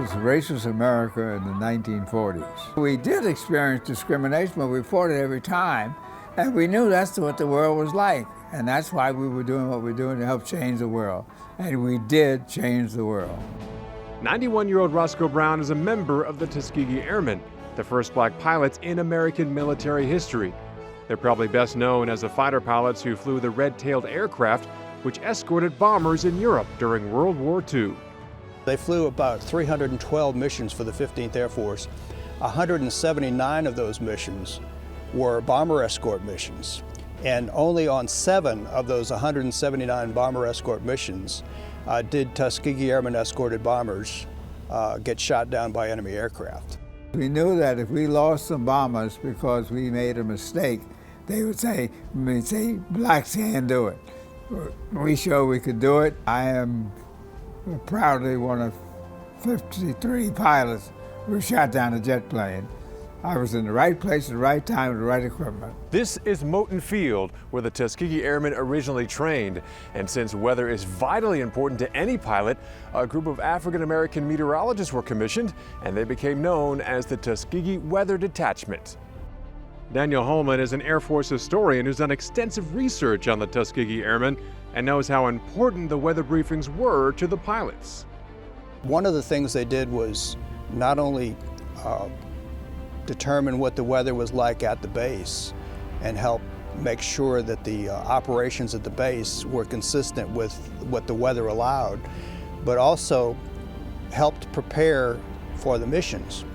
was racist America in the 1940s. We did experience discrimination, but we fought it every time, and we knew that's what the world was like, and that's why we were doing what we're doing to help change the world, and we did change the world. 91-year-old Roscoe Brown is a member of the Tuskegee Airmen, the first black pilots in American military history. They're probably best known as the fighter pilots who flew the red-tailed aircraft which escorted bombers in Europe during World War II. They flew about 312 missions for the 15th Air Force. 179 of those missions were bomber escort missions. And only on 7 of those 179 bomber escort missions did Tuskegee Airmen escorted bombers get shot down by enemy aircraft. We knew that if we lost some bombers because we made a mistake, they would say, blacks can't do it. We showed we could do it. I am proudly one of 53 pilots who shot down a jet plane. I was in the right place at the right time with the right equipment. This is Moton Field, where the Tuskegee Airmen originally trained. And since weather is vitally important to any pilot, a group of African-American meteorologists were commissioned, and they became known as the Tuskegee Weather Detachment. Daniel HAULMAN is an Air Force historian who's done extensive research on the Tuskegee Airmen and knows how important the weather briefings were to the pilots. One of the things they did was not only determine what the weather was like at the base and help make sure that the operations at the base were consistent with what the weather allowed, but also helped prepare for the missions.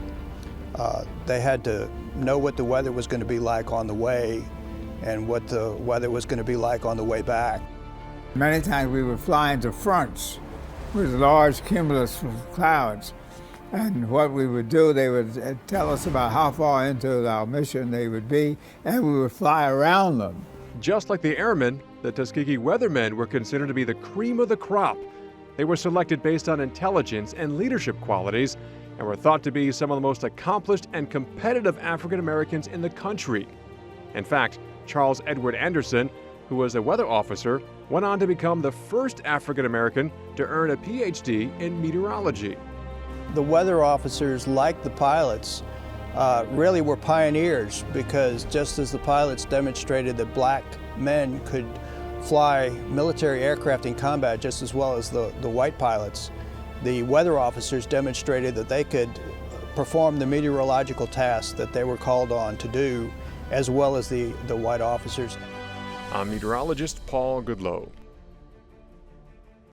They had to know what the weather was going to be like on the way and what the weather was going to be like on the way back. Many times we would fly into fronts with large cumulus clouds. And what we would do, they would tell us about how far into our mission they would be, and we would fly around them. Just like the airmen, the Tuskegee Weathermen were considered to be the cream of the crop. They were selected based on intelligence and leadership qualities and were thought to be some of the most accomplished and competitive African Americans in the country. In fact, Charles Edward Anderson, who was a weather officer, went on to become the first African American to earn a PhD in meteorology. The weather officers, like the pilots, really were pioneers, because just as the pilots demonstrated that black men could fly military aircraft in combat just as well as the white pilots, the weather officers demonstrated that they could perform the meteorological tasks that they were called on to do, as well as the white officers. I'm meteorologist Paul GOODLOE.